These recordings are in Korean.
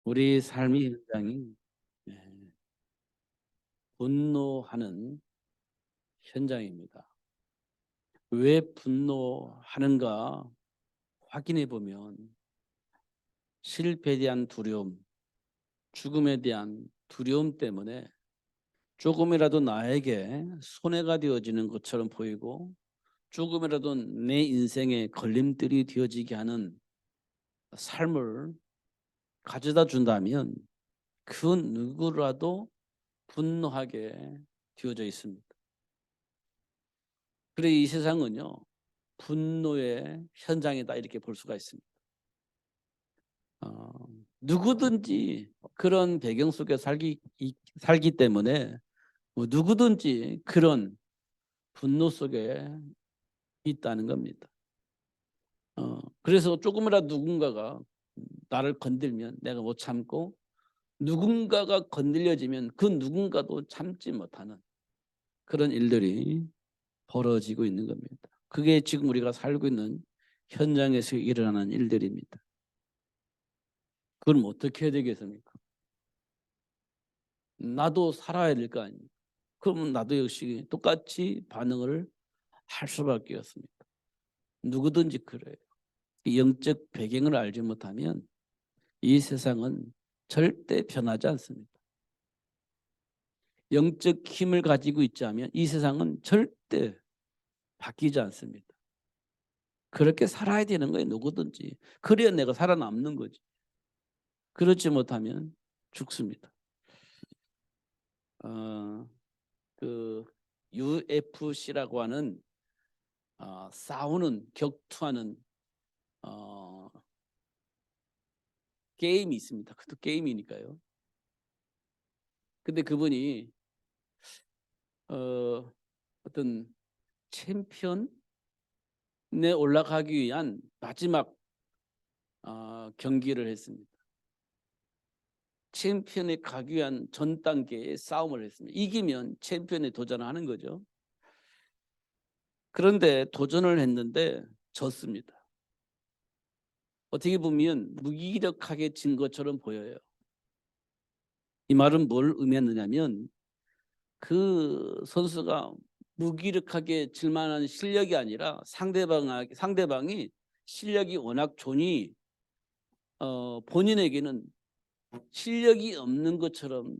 우리 삶의 현장이 예, 분노하는 현장입니다. 왜 분노하는가 확인해 보면 실패에 대한 두려움, 죽음에 대한 두려움 때문에 조금이라도 나에게 손해가 되어지는 것처럼 보이고 조금이라도 내 인생에 걸림돌이 되어지게 하는 삶을 가져다 준다면 그 누구라도 분노하게 되어져 있습니다. 그래 이 세상은요. 분노의 현장이다 이렇게 볼 수가 있습니다. 누구든지 그런 배경 속에 살기 때문에 누구든지 그런 분노 속에 있다는 겁니다. 그래서 조금이라도 누군가가 나를 건들면 내가 못 참고 누군가가 건들려지면 그 누군가도 참지 못하는 그런 일들이 벌어지고 있는 겁니다. 그게 지금 우리가 살고 있는 현장에서 일어나는 일들입니다. 그럼 어떻게 해야 되겠습니까? 나도 살아야 될 거 아닙니까? 그러면 나도 역시 똑같이 반응을 할 수밖에 없습니다. 누구든지 그래요. 영적 배경을 알지 못하면 이 세상은 절대 변하지 않습니다. 영적 힘을 가지고 있지 않으면 이 세상은 절대 바뀌지 않습니다. 그렇게 살아야 되는 거예요. 누구든지. 그래야 내가 살아남는 거지. 그렇지 못하면 죽습니다. 그 UFC라고 하는 싸우는 격투하는 게임이 있습니다. 그것도 게임이니까요. 근데 그분이 어떤 챔피언에 올라가기 위한 마지막 경기를 했습니다. 챔피언에 가기 위한 전 단계의 싸움을 했습니다. 이기면 챔피언에 도전하는 거죠. 그런데 도전을 했는데 졌습니다. 어떻게 보면 무기력하게 진 것처럼 보여요. 이 말은 뭘 의미했느냐면 그 선수가 무기력하게 질 만한 실력이 아니라 상대방이 실력이 워낙 좋으니 본인에게는 실력이 없는 것처럼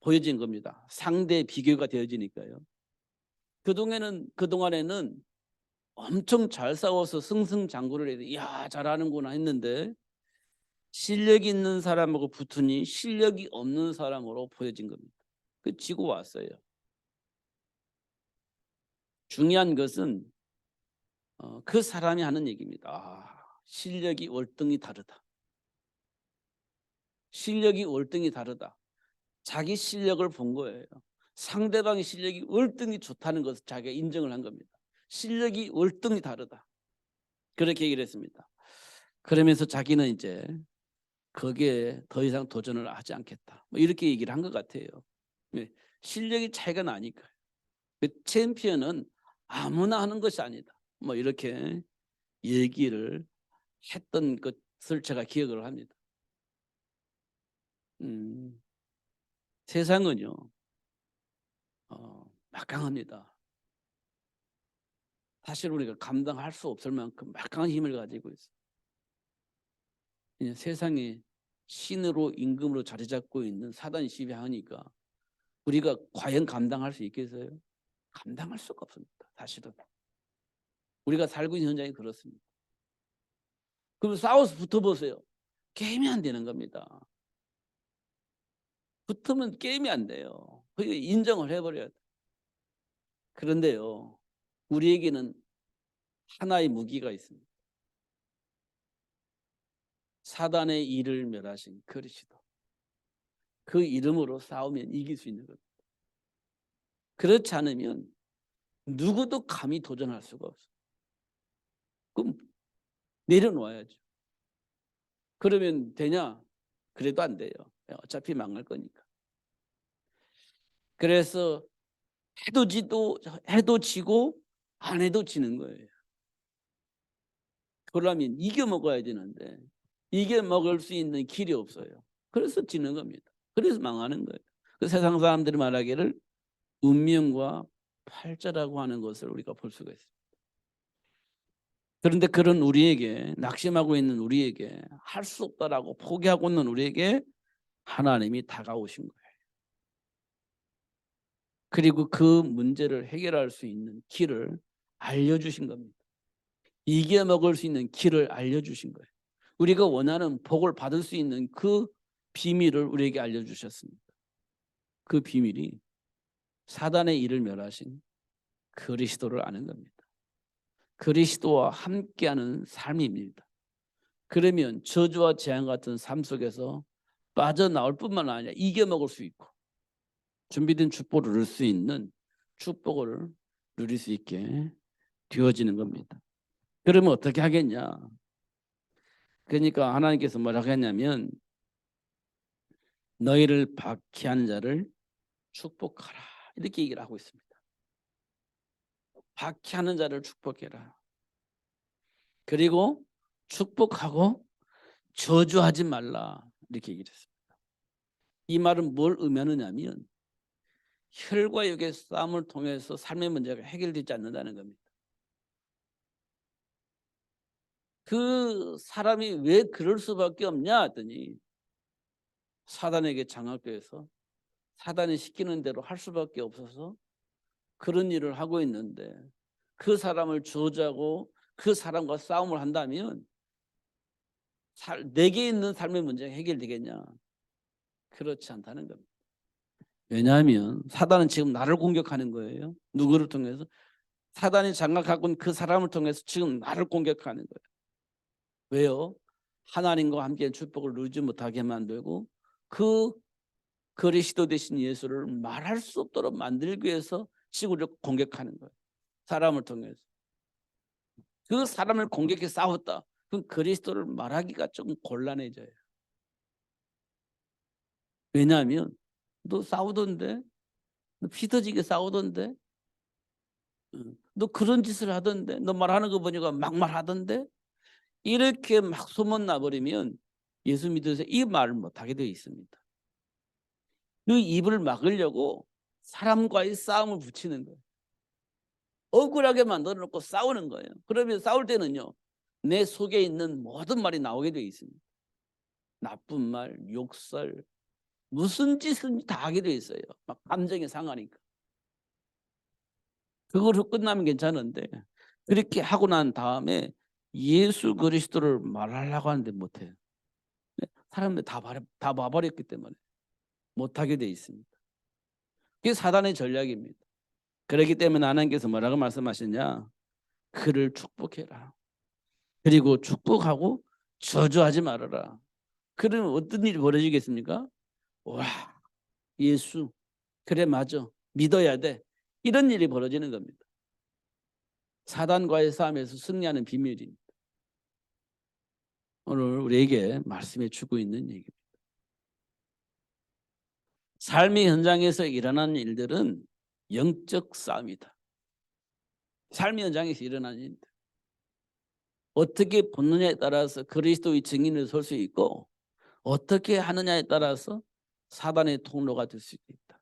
보여진 겁니다. 상대 비교가 되어지니까요. 그동안에는 엄청 잘 싸워서 승승장구를 해서 야 잘하는구나 했는데 실력이 있는 사람하고 붙으니 실력이 없는 사람으로 보여진 겁니다. 그 지고 왔어요. 중요한 것은 그 사람이 하는 얘기입니다. 실력이 월등히 다르다. 실력이 월등히 다르다. 자기 실력을 본 거예요. 상대방의 실력이 월등히 좋다는 것을 자기가 인정을 한 겁니다. 실력이 월등히 다르다. 그렇게 얘기를 했습니다. 그러면서 자기는 이제 거기에 더 이상 도전을 하지 않겠다. 뭐 이렇게 얘기를 한 것 같아요. 실력이 차이가 나니까. 그 챔피언은 아무나 하는 것이 아니다. 뭐 이렇게 얘기를 했던 것을 제가 기억을 합니다. 세상은요 막강합니다. 사실 우리가 감당할 수 없을 만큼 막강한 힘을 가지고 있어요. 세상에 신으로 임금으로 자리 잡고 있는 사단이 지배하니까 우리가 과연 감당할 수 있겠어요? 감당할 수가 없습니다. 사실은 우리가 살고 있는 현장이 그렇습니다. 그럼 싸워서 붙어보세요. 게임이 안 되는 겁니다. 붙으면 게임이 안 돼요. 그게 인정을 해버려야 돼요. 그런데요 우리에게는 하나의 무기가 있습니다. 사단의 일을 멸하신 그리스도. 그 이름으로 싸우면 이길 수 있는 겁니다. 그렇지 않으면 누구도 감히 도전할 수가 없어요. 그럼 내려놓아야죠. 그러면 되냐? 그래도 안 돼요. 어차피 망할 거니까. 그래서 해도 지고 안 해도 지는 거예요. 그러려면 이겨 먹어야 되는데 이겨 먹을 수 있는 길이 없어요. 그래서 지는 겁니다. 그래서 망하는 거예요. 그 세상 사람들이 말하기를 운명과 팔자라고 하는 것을 우리가 볼 수가 있습니다. 그런데 그런 우리에게, 낙심하고 있는 우리에게, 할 수 없다라고 포기하고 있는 우리에게 하나님이 다가오신 거예요. 그리고 그 문제를 해결할 수 있는 길을 알려주신 겁니다. 이겨 먹을 수 있는 길을 알려주신 거예요. 우리가 원하는 복을 받을 수 있는 그 비밀을 우리에게 알려주셨습니다. 그 비밀이 사단의 일을 멸하신 그리스도를 아는 겁니다. 그리스도와 함께하는 삶입니다. 그러면 저주와 재앙 같은 삶 속에서 빠져나올 뿐만 아니라 이겨먹을 수 있고 준비된 축복을 누릴 수 있는 축복을 누릴 수 있게 되어지는 겁니다. 그러면 어떻게 하겠냐? 그러니까 하나님께서 뭐라고 했냐면 너희를 박해하는 자를 축복하라 이렇게 얘기를 하고 있습니다. 박해하는 자를 축복해라. 그리고 축복하고 저주하지 말라 이렇게 얘기를 했습니다. 이 말은 뭘 의미하느냐면 혈과 육의 싸움을 통해서 삶의 문제가 해결되지 않는다는 겁니다. 그 사람이 왜 그럴 수밖에 없냐 했더니 사단에게 장악돼서 사단이 시키는 대로 할 수밖에 없어서 그런 일을 하고 있는데 그 사람을 저주하고 그 사람과 싸움을 한다면 내게 있는 삶의 문제가 해결되겠냐? 그렇지 않다는 겁니다. 왜냐하면 사단은 지금 나를 공격하는 거예요. 누구를 통해서? 사단이 장악하고 있는 그 사람을 통해서 지금 나를 공격하는 거예요. 왜요? 하나님과 함께 축복을 누리지 못하게 만들고 그 그리스도 되신 예수를 말할 수 없도록 만들기 위해서 지구를 공격하는 거예요. 사람을 통해서. 그 사람을 공격해 싸웠다. 그럼 그리스도를 말하기가 조금 곤란해져요. 왜냐하면 너 싸우던데? 너 피 터지게 싸우던데? 너 그런 짓을 하던데? 너 말하는 거 보니까 막말하던데? 이렇게 막 소문나버리면 예수 믿어서 이 말을 못하게 되어 있습니다. 그 입을 막으려고 사람과의 싸움을 붙이는 거예요. 억울하게 만들어 놓고 싸우는 거예요. 그러면 싸울 때는요. 내 속에 있는 모든 말이 나오게 되어 있습니다. 나쁜 말, 욕설, 무슨 짓을 다 하게 되어 있어요. 막 감정이 상하니까. 그걸로 끝나면 괜찮은데 그렇게 하고 난 다음에 예수 그리스도를 말하려고 하는데 못해요. 사람들 다 봐버렸기 때문에 못하게 되어 있습니다. 그게 사단의 전략입니다. 그렇기 때문에 하나님께서 뭐라고 말씀하셨냐? 그를 축복해라. 그리고 축복하고 저주하지 말아라. 그러면 어떤 일이 벌어지겠습니까? 와, 예수 그래 맞아 믿어야 돼. 이런 일이 벌어지는 겁니다. 사단과의 싸움에서 승리하는 비밀입니다. 오늘 우리에게 말씀해 주고 있는 얘기입니다. 삶의 현장에서 일어나는 일들은 영적 싸움이다. 삶의 현장에서 일어나는 일들. 어떻게 보느냐에 따라서 그리스도의 증인을 설 수 있고 어떻게 하느냐에 따라서 사단의 통로가 될 수 있다.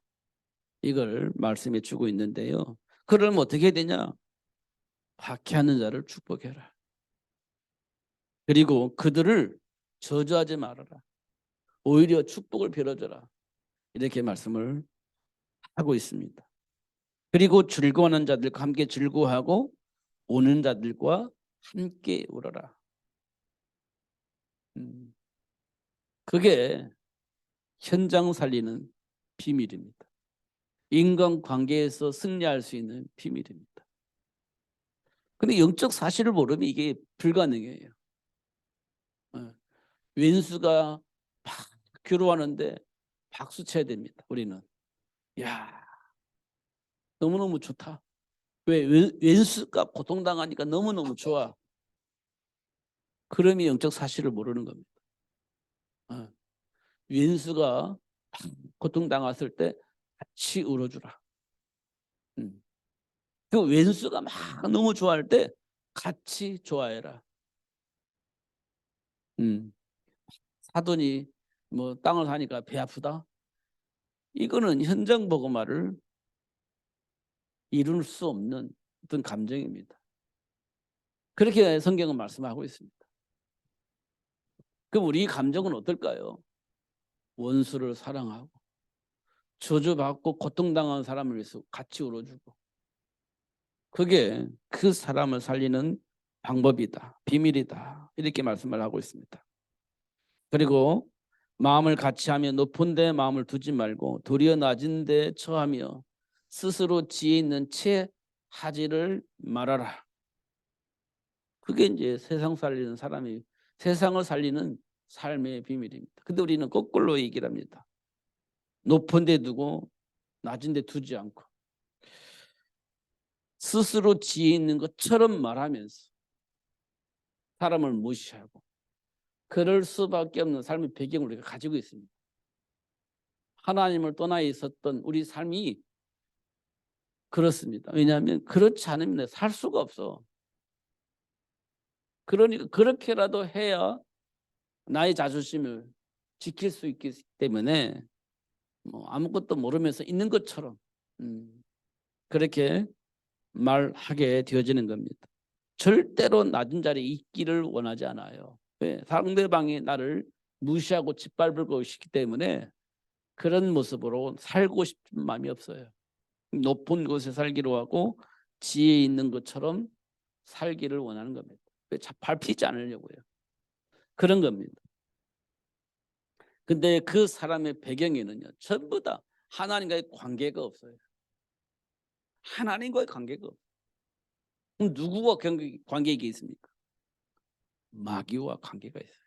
이걸 말씀해 주고 있는데요. 그러면 어떻게 해야 되냐? 박해하는 자를 축복해라. 그리고 그들을 저주하지 말아라. 오히려 축복을 빌어줘라. 이렇게 말씀을 하고 있습니다. 그리고 즐거워하는 자들과 함께 즐거워하고 오는 자들과 함께 울어라. 그게 현장 살리는 비밀입니다. 인간관계에서 승리할 수 있는 비밀입니다. 근데 영적 사실을 모르면 이게 불가능해요. 왼수가 막 괴로워하는데 박수 쳐야 됩니다. 우리는. 야, 너무너무 좋다. 왜? 왼수가 고통당하니까 너무너무 좋아. 그러면 영적 사실을 모르는 겁니다. 왼수가 고통당했을 때 같이 울어주라. 그 왼수가 막 너무 좋아할 때 같이 좋아해라. 사돈이 뭐 땅을 사니까 배 아프다. 이거는 현장 복음화를 이룰 수 없는 어떤 감정입니다. 그렇게 성경은 말씀하고 있습니다. 그럼 우리 감정은 어떨까요? 원수를 사랑하고 저주받고 고통당한 사람을 위해서 같이 울어주고, 그게 그 사람을 살리는 방법이다, 비밀이다, 이렇게 말씀을 하고 있습니다. 그리고 마음을 같이 하며 높은 데 마음을 두지 말고 도리어 낮은 데 처하며 스스로 지혜 있는 채 하지를 말아라. 그게 이제 세상을 살리는 삶의 비밀입니다. 근데 우리는 거꾸로 얘기를 합니다. 높은 데 두고 낮은 데 두지 않고 스스로 지혜 있는 것처럼 말하면서 사람을 무시하고, 그럴 수밖에 없는 삶의 배경을 우리가 가지고 있습니다. 하나님을 떠나 있었던 우리 삶이 그렇습니다. 왜냐하면 그렇지 않으면 살 수가 없어. 그러니까 그렇게라도 해야 나의 자존심을 지킬 수 있기 때문에 뭐 아무것도 모르면서 있는 것처럼 그렇게 말하게 되어지는 겁니다. 절대로 낮은 자리에 있기를 원하지 않아요. 왜? 상대방이 나를 무시하고 짓밟을 것이기 때문에 그런 모습으로 살고 싶은 마음이 없어요. 높은 곳에 살기로 하고 지혜 있는 것처럼 살기를 원하는 겁니다. 밟히지 않으려고요. 그런 겁니다. 근데 그 사람의 배경에는요, 전부 다 하나님과의 관계가 없어요. 하나님과의 관계가 없어요. 그럼 누구와 관계가 있습니까? 마귀와 관계가 있어요.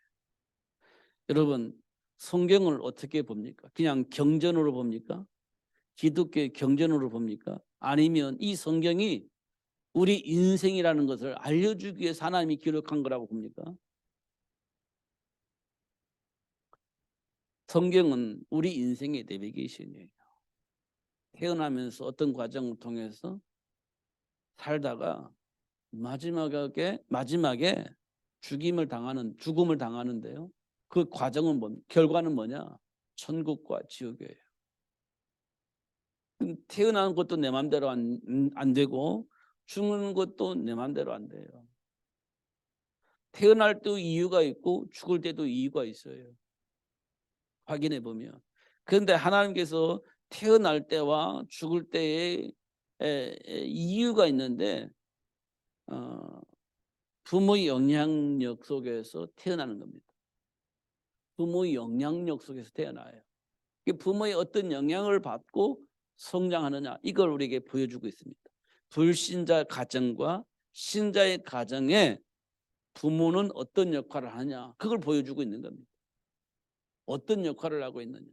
여러분, 성경을 어떻게 봅니까? 그냥 경전으로 봅니까? 기독교의 경전으로 봅니까? 아니면 이 성경이 우리 인생이라는 것을 알려주기 위해서 하나님이 기록한 거라고 봅니까? 성경은 우리 인생의 내비게이션이에요. 태어나면서 어떤 과정을 통해서 살다가 마지막에 죽음을 당하는데요. 그 과정은 결과는 뭐냐? 천국과 지옥이에요. 태어나는 것도 내 마음대로 안 되고 죽는 것도 내 마음대로 안 돼요. 태어날 때도 이유가 있고 죽을 때도 이유가 있어요. 확인해 보면. 그런데 하나님께서 태어날 때와 죽을 때에 이유가 있는데 부모의 영향력 속에서 태어나는 겁니다. 부모의 영향력 속에서 태어나요. 부모의 어떤 영향을 받고 성장하느냐, 이걸 우리에게 보여주고 있습니다. 불신자 가정과 신자의 가정에 부모는 어떤 역할을 하냐, 그걸 보여주고 있는 겁니다. 어떤 역할을 하고 있느냐,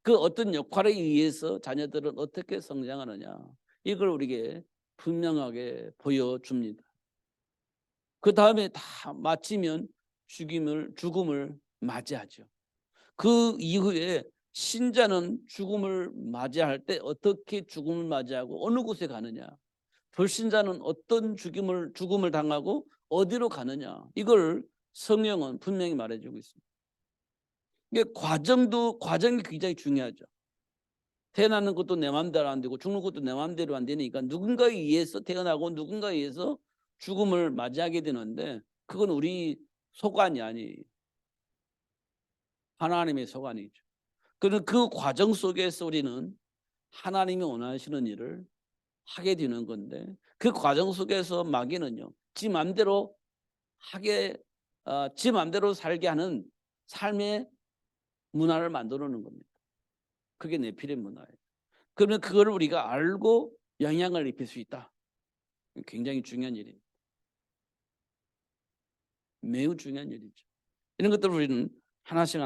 그 어떤 역할에 의해서 자녀들은 어떻게 성장하느냐, 이걸 우리에게 분명하게 보여줍니다. 그 다음에 다 마치면 죽음을 맞이하죠. 그 이후에 신자는 죽음을 맞이할 때 어떻게 죽음을 맞이하고 어느 곳에 가느냐, 불신자는 어떤 죽음을 당하고 어디로 가느냐, 이걸 성경은 분명히 말해주고 있습니다. 이게 과정이 굉장히 중요하죠. 태어나는 것도 내 마음대로 안 되고 죽는 것도 내 마음대로 안 되니까 누군가에 의해서 태어나고 누군가에 의해서 죽음을 맞이하게 되는데, 그건 우리 소관이 아니에요. 하나님의 소관이죠. 그런 그 과정 속에서 우리는 하나님이 원하시는 일을 하게 되는 건데, 그 과정 속에서 마귀는요, 지 맘대로 지 맘대로 살게 하는 삶의 문화를 만들어 놓는 겁니다. 그게 네피림 문화예요. 그러면 그걸 우리가 알고 영향을 입힐 수 있다. 굉장히 중요한 일입니다. 매우 중요한 일이죠. 이런 것들을 우리는 하나씩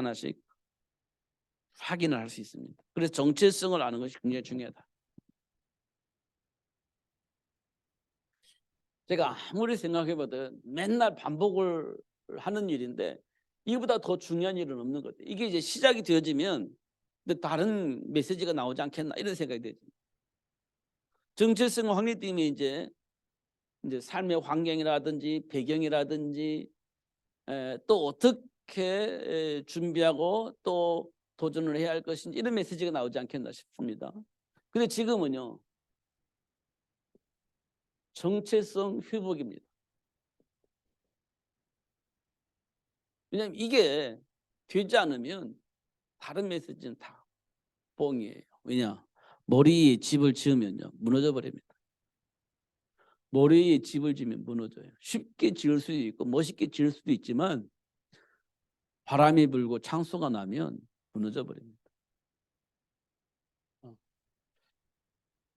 확인을 할 수 있습니다. 그래서 정체성을 아는 것이 굉장히 중요하다. 제가 아무리 생각해봐도 맨날 반복을 하는 일인데 이보다 더 중요한 일은 없는 것 같아요. 이게 이제 시작이 되어지면 다른 메시지가 나오지 않겠나, 이런 생각이 되죠. 정체성 확립되면 이제 삶의 환경이라든지 배경이라든지 또 준비하고 또 도전을 해야 할 것인지 이런 메시지가 나오지 않겠나 싶습니다. 근데 지금은요, 정체성 회복입니다. 왜냐하면 이게 되지 않으면 다른 메시지는 다 뻥이에요. 왜냐? 머리에 집을 지으면요, 무너져 버립니다. 머리에 집을 지으면 무너져요. 쉽게 지을 수도 있고 멋있게 지을 수도 있지만 바람이 불고 창수가 나면 무너져 버립니다.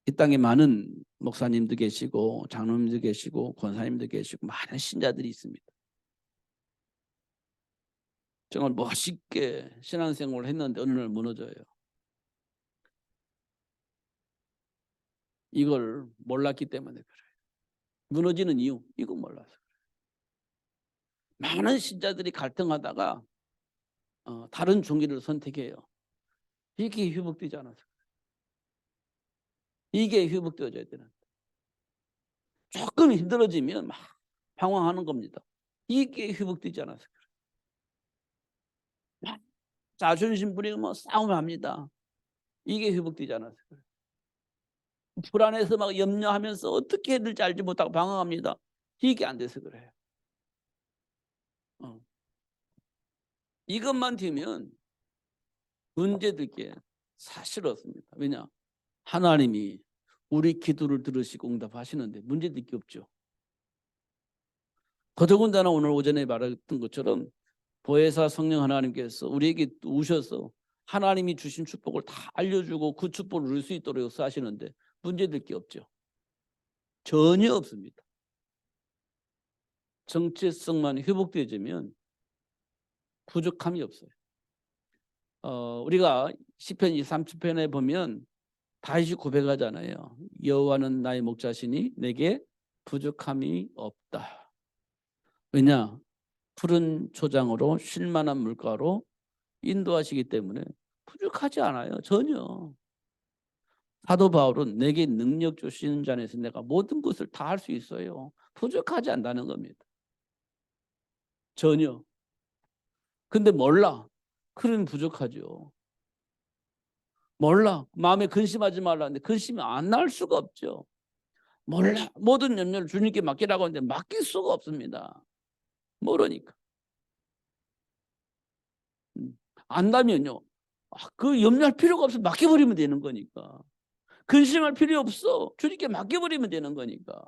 이 땅에 많은 목사님도 계시고 장로님도 계시고 권사님도 계시고 많은 신자들이 있습니다. 정말 멋있게 신앙생활을 했는데 어느 날 무너져요. 이걸 몰랐기 때문에 그래요. 무너지는 이유, 이거 몰라서 그래요. 많은 신자들이 갈등하다가 다른 종기를 선택해요. 이게 회복되지 않아서 그래요. 이게 회복되어져야 되는데 조금 힘들어지면 막 방황하는 겁니다. 이게 회복되지 않아서 그래요. 자존심 부리면 싸움합니다. 이게 회복되지 않아서 그래요. 불안해서 막 염려하면서 어떻게 해야 될지 알지 못하고 방황합니다. 이게 안 돼서 그래요. 이것만 되면 문제될 게 사실 없습니다. 왜냐? 하나님이 우리 기도를 들으시고 응답하시는데 문제될 게 없죠. 더더군다나 오늘 오전에 말했던 것처럼 보혜사 성령 하나님께서 우리에게 오셔서 하나님이 주신 축복을 다 알려주고 그 축복을 누릴 수 있도록 역사하시는데 문제될 게 없죠. 전혀 없습니다. 정체성만 회복되어지면 부족함이 없어요. 우리가 시편 30편에 보면 다윗이 고백하잖아요. 여호와는 나의 목자시니 내게 부족함이 없다. 왜냐? 푸른 초장으로 쉴만한 물가로 인도하시기 때문에 부족하지 않아요. 전혀. 사도 바울은 내게 능력 주시는 자 안에서 내가 모든 것을 다 할 수 있어요. 부족하지 않다는 겁니다. 전혀. 근데 몰라. 그러면 부족하죠. 몰라. 마음에 근심하지 말라는데 근심이 안 날 수가 없죠. 몰라. 모든 염려를 주님께 맡기라고 하는데 맡길 수가 없습니다. 모르니까. 안다면요. 그 염려할 필요가 없어. 맡겨버리면 되는 거니까. 근심할 필요 없어. 주님께 맡겨버리면 되는 거니까.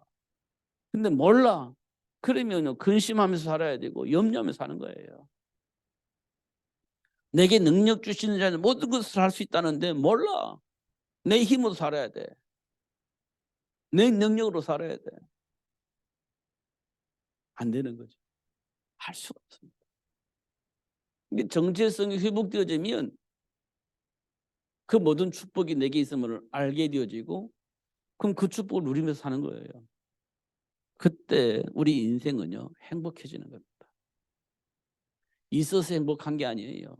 근데 몰라. 그러면요. 근심하면서 살아야 되고 염려하면서 사는 거예요. 내게 능력 주시는 자는 모든 것을 할 수 있다는데 몰라. 내 힘으로 살아야 돼. 내 능력으로 살아야 돼. 안 되는 거죠. 할 수가 없습니다. 정체성이 회복되어지면 그 모든 축복이 내게 있음을 알게 되어지고 그럼 그 축복을 누리면서 사는 거예요. 그때 우리 인생은요 행복해지는 겁니다. 있어서 행복한 게 아니에요.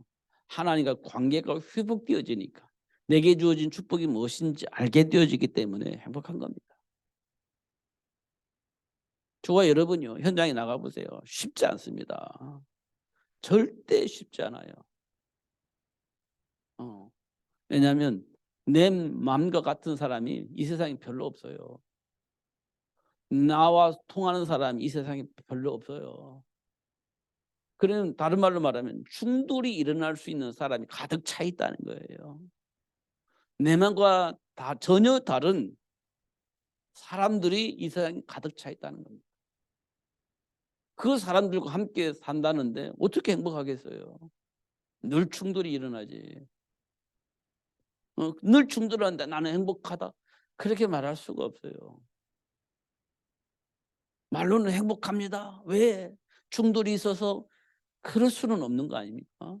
하나님과 관계가 회복되어지니까 내게 주어진 축복이 무엇인지 알게 되어지기 때문에 행복한 겁니다. 저와 여러분요 현장에 나가보세요. 쉽지 않습니다. 절대 쉽지 않아요. 왜냐하면 내 마음과 같은 사람이 이 세상에 별로 없어요. 나와 통하는 사람이 이 세상에 별로 없어요. 그러면 다른 말로 말하면 충돌이 일어날 수 있는 사람이 가득 차 있다는 거예요. 내 마음과 전혀 다른 사람들이 이 세상에 가득 차 있다는 겁니다. 그 사람들과 함께 산다는데 어떻게 행복하겠어요? 늘 충돌이 일어나지. 늘 충돌하는데 나는 행복하다. 그렇게 말할 수가 없어요. 말로는 행복합니다. 왜? 충돌이 있어서 그럴 수는 없는 거 아닙니까?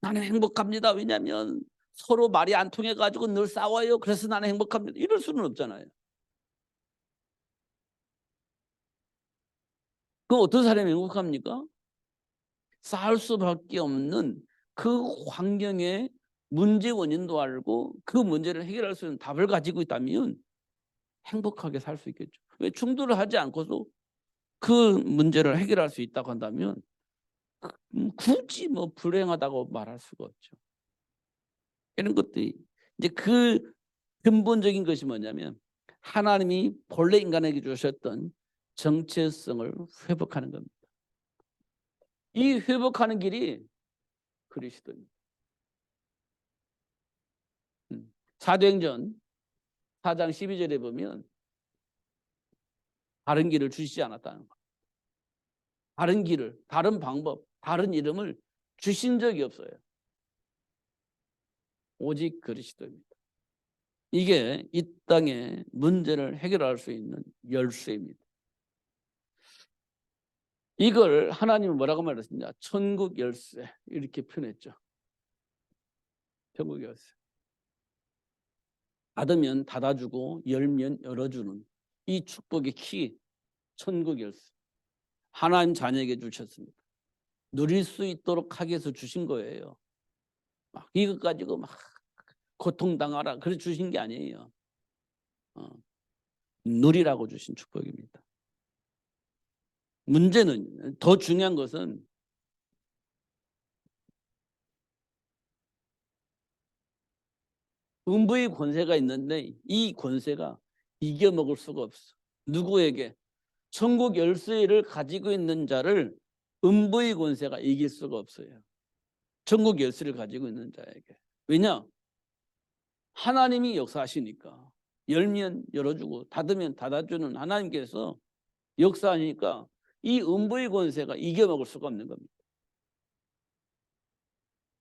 나는 행복합니다. 왜냐하면 서로 말이 안 통해가지고 늘 싸워요. 그래서 나는 행복합니다. 이럴 수는 없잖아요. 그럼 어떤 사람이 행복합니까? 싸울 수밖에 없는 그 환경의 문제 원인도 알고 그 문제를 해결할 수 있는 답을 가지고 있다면 행복하게 살 수 있겠죠. 왜 충돌을 하지 않고도 그 문제를 해결할 수 있다고 한다면 굳이 뭐 불행하다고 말할 수가 없죠. 이런 것들이 이제 그 근본적인 것이 뭐냐면 하나님이 본래 인간에게 주셨던 정체성을 회복하는 겁니다. 이 회복하는 길이 그리스도입니다. 사도행전 4장 12절에 보면 다른 길을 주시지 않았다는 거. 다른 길을, 다른 방법, 다른 이름을 주신 적이 없어요. 오직 그리스도입니다. 이게 이 땅의 문제를 해결할 수 있는 열쇠입니다. 이걸 하나님은 뭐라고 말했습니까? 천국 열쇠 이렇게 표현했죠. 천국 열쇠. 닫으면 닫아주고 열면 열어주는 이 축복의 키, 천국 열쇠. 하나님 자녀에게 주셨습니다. 누릴 수 있도록 하기 위해서 주신 거예요. 막 이것 가지고 막 고통당하라 그래 주신 게 아니에요. 누리라고 주신 축복입니다. 문제는 더 중요한 것은 음부의 권세가 있는데 이 권세가 이겨먹을 수가 없어. 누구에게? 천국 열쇠를 가지고 있는 자를 음부의 권세가 이길 수가 없어요. 천국 열쇠를 가지고 있는 자에게. 왜냐? 하나님이 역사하시니까. 열면 열어주고 닫으면 닫아주는 하나님께서 역사하니까 이 음부의 권세가 이겨먹을 수가 없는 겁니다.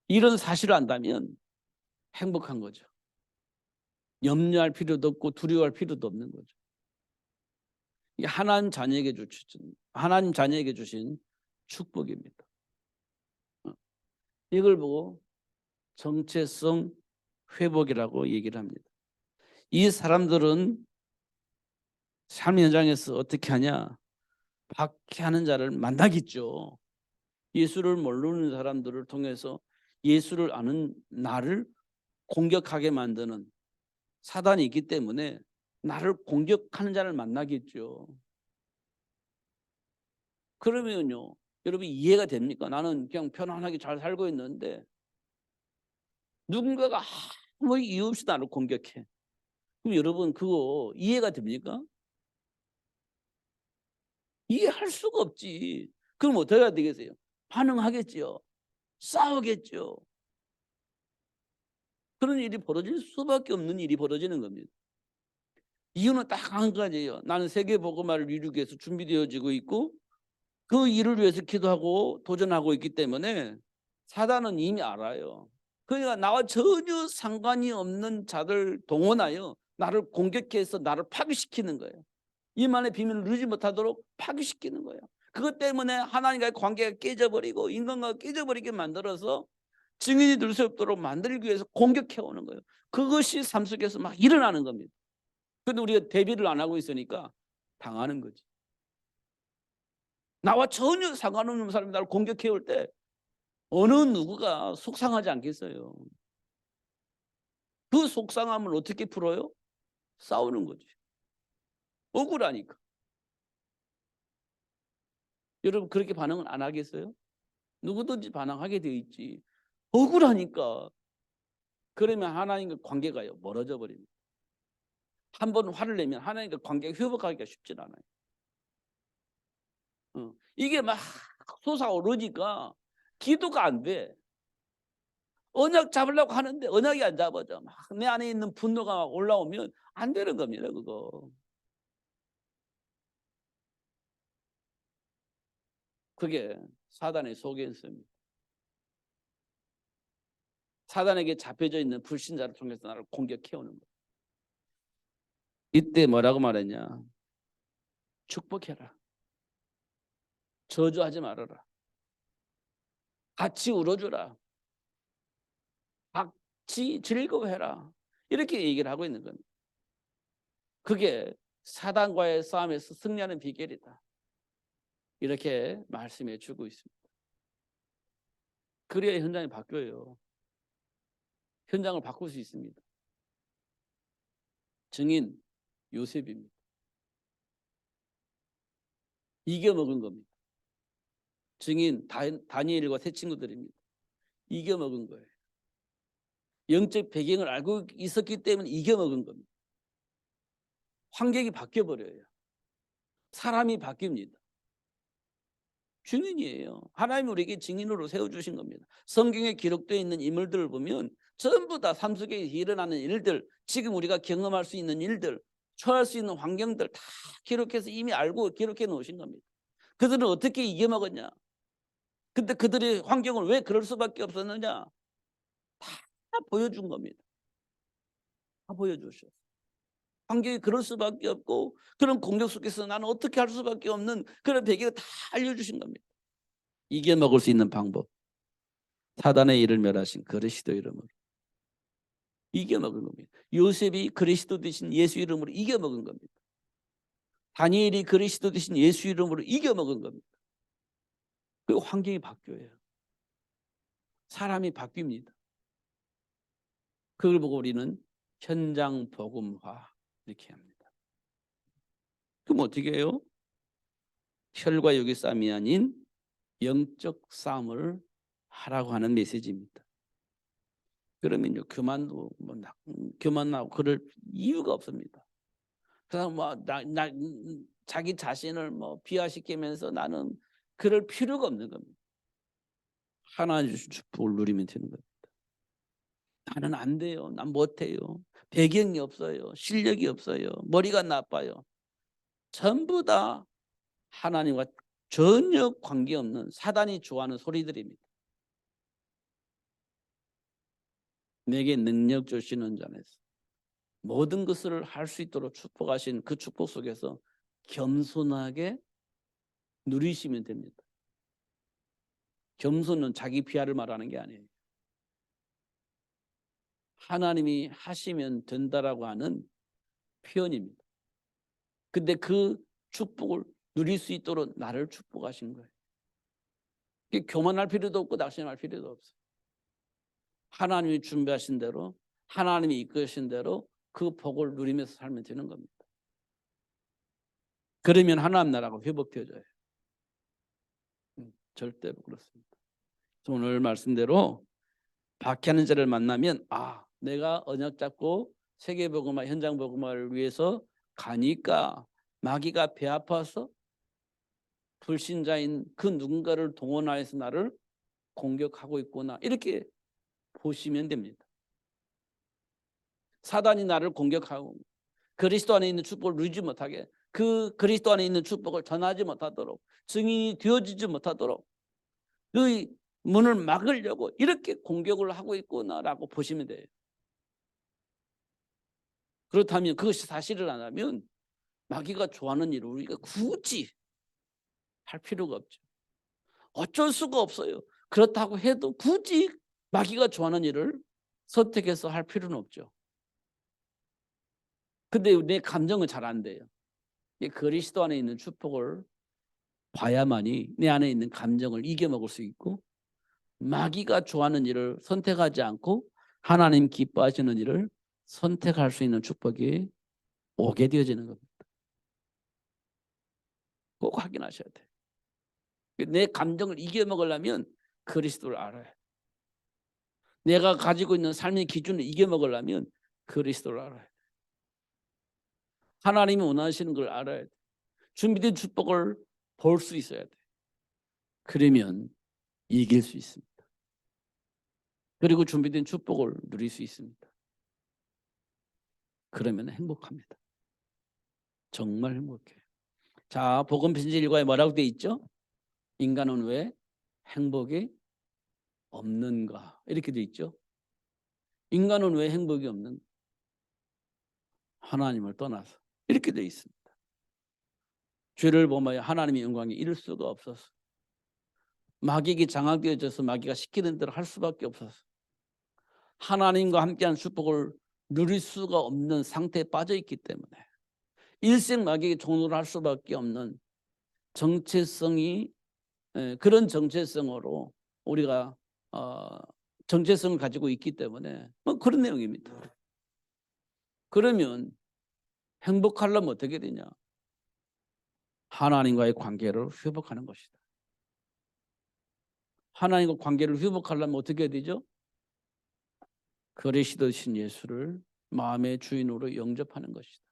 이런 사실을 안다면 행복한 거죠. 염려할 필요도 없고 두려워할 필요도 없는 거죠. 이게 하나님 자녀에게 주신 축복입니다. 이걸 보고 정체성 회복이라고 얘기를 합니다. 이 사람들은 삶 현장에서 어떻게 하냐? 박해하는 자를 만나겠죠. 예수를 모르는 사람들을 통해서 예수를 아는 나를 공격하게 만드는 사단이 있기 때문에 나를 공격하는 자를 만나겠죠. 그러면요, 여러분 이해가 됩니까? 나는 그냥 편안하게 잘 살고 있는데 누군가가 아무 이유 없이 나를 공격해. 그럼 여러분 그거 이해가 됩니까? 이해할 수가 없지. 그럼 어떻게 해야 되겠어요? 반응하겠죠. 싸우겠죠. 그런 일이 벌어질 수밖에 없는 일이 벌어지는 겁니다. 이유는 딱 한 가지예요. 나는 세계복음화를 이루기 위해서 준비되어지고 있고 그 일을 위해서 기도하고 도전하고 있기 때문에 사단은 이미 알아요. 그러니까 나와 전혀 상관이 없는 자들 동원하여 나를 공격해서 나를 파괴시키는 거예요. 이만의 비밀을 누리지 못하도록 파괴시키는 거예요. 그것 때문에 하나님과의 관계가 깨져버리고 인간과 깨져버리게 만들어서 증인이 될 수 없도록 만들기 위해서 공격해 오는 거예요. 그것이 삶 속에서 막 일어나는 겁니다. 그런데 우리가 대비를 안 하고 있으니까 당하는 거지. 나와 전혀 상관없는 사람이 나를 공격해 올 때 어느 누구가 속상하지 않겠어요. 그 속상함을 어떻게 풀어요? 싸우는 거지. 억울하니까. 여러분 그렇게 반응을 안 하겠어요? 누구든지 반응하게 돼 있지. 억울하니까. 그러면 하나님과 관계가요 멀어져 버립니다. 한 번 화를 내면 하나님과 관계가 회복하기가 쉽지 않아요. 이게 막 솟아오르니까 기도가 안 돼. 언약 잡으려고 하는데 언약이 안 잡아져. 막 내 안에 있는 분노가 올라오면 안 되는 겁니다. 그거. 그게 사단의 속임수입니다. 사단에게 잡혀져 있는 불신자를 통해서 나를 공격해오는 거예요. 이때 뭐라고 말했냐? 축복해라. 저주하지 말아라. 같이 울어주라. 같이 즐거워해라. 이렇게 얘기를 하고 있는 겁니다. 그게 사단과의 싸움에서 승리하는 비결이다. 이렇게 말씀해 주고 있습니다. 그래야 현장이 바뀌어요. 현장을 바꿀 수 있습니다. 증인 요셉입니다. 이겨먹은 겁니다. 증인 다니엘과 세 친구들입니다. 이겨먹은 거예요. 영적 배경을 알고 있었기 때문에 이겨먹은 겁니다. 환경이 바뀌어버려요. 사람이 바뀝니다. 증인이에요. 하나님 우리에게 증인으로 세워주신 겁니다. 성경에 기록되어 있는 인물들을 보면 전부 다 삶 속에 일어나는 일들, 지금 우리가 경험할 수 있는 일들, 처할 수 있는 환경들 다 기록해서 이미 알고 기록해 놓으신 겁니다. 그들은 어떻게 이겨먹었냐? 근데 그들의 환경을 왜 그럴 수밖에 없었느냐? 다 보여준 겁니다. 다 보여주셨어요. 환경이 그럴 수밖에 없고 그런 공격 속에서 나는 어떻게 할 수밖에 없는 그런 배경을 다 알려주신 겁니다. 이겨먹을 수 있는 방법. 사단의 일을 멸하신 그리스도 이름으로 이겨먹은 겁니다. 요셉이 그리스도 대신 예수 이름으로 이겨먹은 겁니다. 다니엘이 그리스도 대신 예수 이름으로 이겨먹은 겁니다. 그리고 환경이 바뀌어요. 사람이 바뀝니다. 그걸 보고 우리는 현장 복음화 이렇게 합니다. 그럼 어떻게 해요? 혈과 육의 싸움이 아닌 영적 싸움을 하라고 하는 메시지입니다. 그러면요 교만하고 그럴 이유가 없습니다. 그래서 자기 자신을 비하시키면서 나는 그럴 필요가 없는 겁니다. 하나님 주신 축복을 누리면 되는 겁니다. 나는 안 돼요. 난 못해요. 배경이 없어요. 실력이 없어요. 머리가 나빠요. 전부 다 하나님과 전혀 관계없는 사단이 좋아하는 소리들입니다. 내게 능력 주시는 자에서 모든 것을 할 수 있도록 축복하신 그 축복 속에서 겸손하게 누리시면 됩니다. 겸손은 자기 비하를 말하는 게 아니에요. 하나님이 하시면 된다라고 하는 표현입니다. 근데 그 축복을 누릴 수 있도록 나를 축복하신 거예요. 교만할 필요도 없고 낙심할 필요도 없어요. 하나님이 준비하신 대로 하나님이 이끄신 대로 그 복을 누리면서 살면 되는 겁니다. 그러면 하나님 나라가 회복되어져요. 절대로 그렇습니다. 오늘 말씀대로 박해하는 자를 만나면 내가 언약 잡고 세계복음화 현장복음화를 위해서 가니까 마귀가 배 아파서 불신자인 그 누군가를 동원하여서 나를 공격하고 있구나 이렇게 보시면 됩니다. 사단이 나를 공격하고 그리스도 안에 있는 축복을 누리지 못하게 그 그리스도 안에 있는 축복을 전하지 못하도록 증인이 되어지지 못하도록 그 문을 막으려고 이렇게 공격을 하고 있구나라고 보시면 돼요. 그렇다면 그것이 사실을 안 하면 마귀가 좋아하는 일을 우리가 굳이 할 필요가 없죠. 어쩔 수가 없어요. 그렇다고 해도 굳이 마귀가 좋아하는 일을 선택해서 할 필요는 없죠. 근데 내 감정은 잘 안 돼요. 그리스도 안에 있는 축복을 봐야만이 내 안에 있는 감정을 이겨먹을 수 있고 마귀가 좋아하는 일을 선택하지 않고 하나님 기뻐하시는 일을 선택할 수 있는 축복이 오게 되어지는 겁니다. 꼭 확인하셔야 돼요. 내 감정을 이겨먹으려면 그리스도를 알아야 돼요. 내가 가지고 있는 삶의 기준을 이겨먹으려면 그리스도를 알아야 돼요. 하나님이 원하시는 걸 알아야 돼요. 준비된 축복을 볼 수 있어야 돼요. 그러면 이길 수 있습니다. 그리고 준비된 축복을 누릴 수 있습니다. 그러면 행복합니다. 정말 행복해요. 자, 복음 편지 1과에 뭐라고 되어 있죠? 인간은 왜 행복이 없는가? 이렇게 되어 있죠. 인간은 왜 행복이 없는가? 하나님을 떠나서 이렇게 되어 있습니다. 죄를 범하여 하나님의 영광에 이를 수가 없어서 마귀에게 장악되어져서 마귀가 시키는 대로 할 수밖에 없어서 하나님과 함께한 축복을 누릴 수가 없는 상태에 빠져 있기 때문에 일생 마귀에게 종노를 할 수밖에 없는 정체성이 그런 정체성으로 우리가 정체성을 가지고 있기 때문에 그런 내용입니다. 그러면 행복하려면 어떻게 되냐? 하나님과의 관계를 회복하는 것이다. 하나님과 관계를 회복하려면 어떻게 해야 되죠? 그리스도 되신 예수를 마음의 주인으로 영접하는 것이다.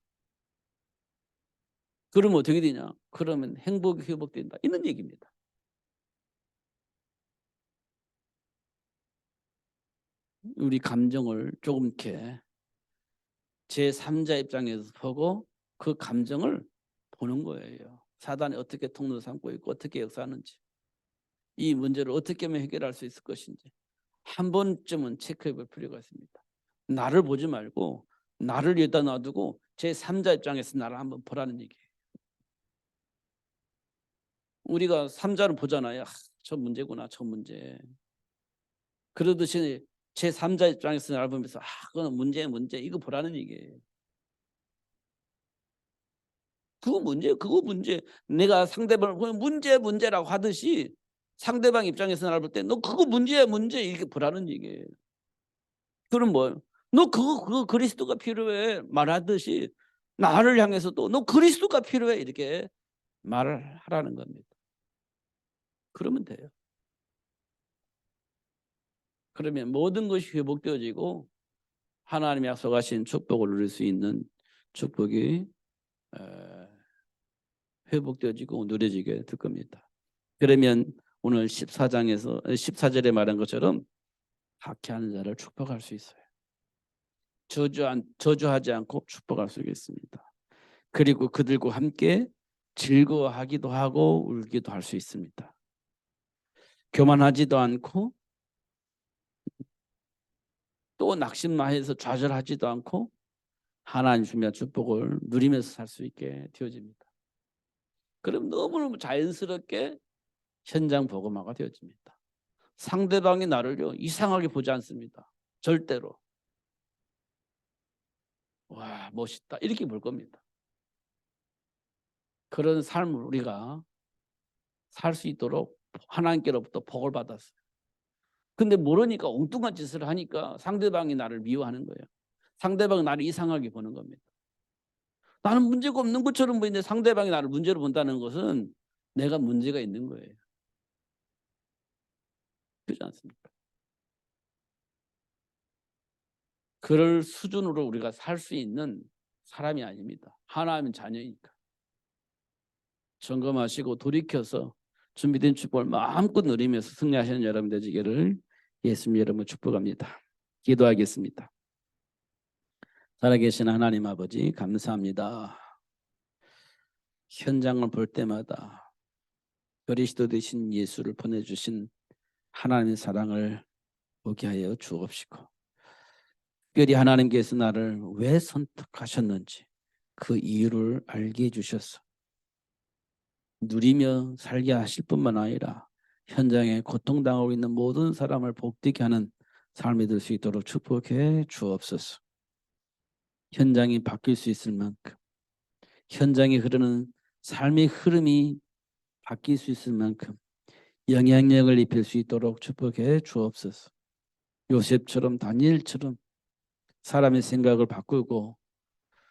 그러면 어떻게 되냐? 그러면 행복이 회복된다. 이런 얘기입니다. 우리 감정을 조금 이렇게 제3자 입장에서 보고 그 감정을 보는 거예요. 사단이 어떻게 통로 삼고 있고 어떻게 역사하는지, 이 문제를 어떻게 하면 해결할 수 있을 것인지 한 번쯤은 체크해 볼 필요가 있습니다. 나를 보지 말고 나를 여기다 놔두고 제3자 입장에서 나를 한번 보라는 얘기예요. 우리가 3자를 보잖아요. 저 문제구나, 저 문제. 그러듯이 제3자 입장에서 나를 보면서 그건 문제 이거 보라는 얘기예요. 그거 문제. 내가 상대방을 문제라고 하듯이 상대방 입장에서 나를 볼 때 너 그거 문제 이렇게 보라는 얘기예요. 그럼 뭐예요? 너 그거 그리스도가 필요해 말하듯이 나를 향해서도 너 그리스도가 필요해 이렇게 말을 하라는 겁니다. 그러면 돼요. 그러면 모든 것이 회복되어지고 하나님이 약속하신 축복을 누릴 수 있는 축복이 회복되어지고 누려지게 될 겁니다. 그러면 오늘 14절에 말한 것처럼 박해하는 자를 축복할 수 있어요. 저주하지 않고 축복할 수 있습니다. 그리고 그들과 함께 즐거워하기도 하고 울기도 할 수 있습니다. 교만하지도 않고 또 낙심해서 좌절하지도 않고 하나님 주신 축복을 누리면서 살 수 있게 되어집니다. 그럼 너무너무 자연스럽게 현장 복음화가 되어집니다. 상대방이 나를요 이상하게 보지 않습니다. 절대로. 와 멋있다 이렇게 볼 겁니다. 그런 삶을 우리가 살 수 있도록 하나님께로부터 복을 받았어요. 근데 모르니까 엉뚱한 짓을 하니까 상대방이 나를 미워하는 거예요. 상대방이 나를 이상하게 보는 겁니다. 나는 문제가 없는 것처럼 보이는데 상대방이 나를 문제로 본다는 것은 내가 문제가 있는 거예요. 그렇지 않습니까? 그럴 수준으로 우리가 살 수 있는 사람이 아닙니다. 하나님의 자녀이니까. 점검하시고 돌이켜서 준비된 축복을 마음껏 누리면서 승리하시는 여러분 되시기를 예수님 이름으로 축복합니다. 기도하겠습니다. 살아계신 하나님 아버지 감사합니다. 현장을 볼 때마다 그리스도 되신 예수를 보내주신 하나님의 사랑을 보게 하여 주옵시고 특별히 하나님께서 나를 왜 선택하셨는지 그 이유를 알게 해주셔서 누리며 살게 하실 뿐만 아니라 현장에 고통당하고 있는 모든 사람을 복되게 하는 삶이 될 수 있도록 축복해 주옵소서. 현장이 바뀔 수 있을 만큼 현장에 흐르는 삶의 흐름이 바뀔 수 있을 만큼 영향력을 입힐 수 있도록 축복해 주옵소서. 요셉처럼 다니엘처럼 사람의 생각을 바꾸고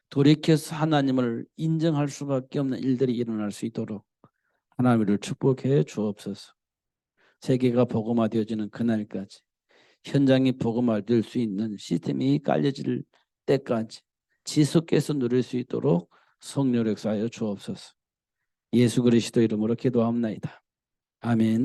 돌이켜서 하나님을 인정할 수밖에 없는 일들이 일어날 수 있도록 하나님을 축복해 주옵소서. 세계가 복음화되어지는 그날까지 현장이 복음화될 수 있는 시스템이 깔려질 때까지 지속해서 누릴 수 있도록 성령 역사하여 주옵소서. 예수 그리스도 이름으로 기도합나이다. 아멘.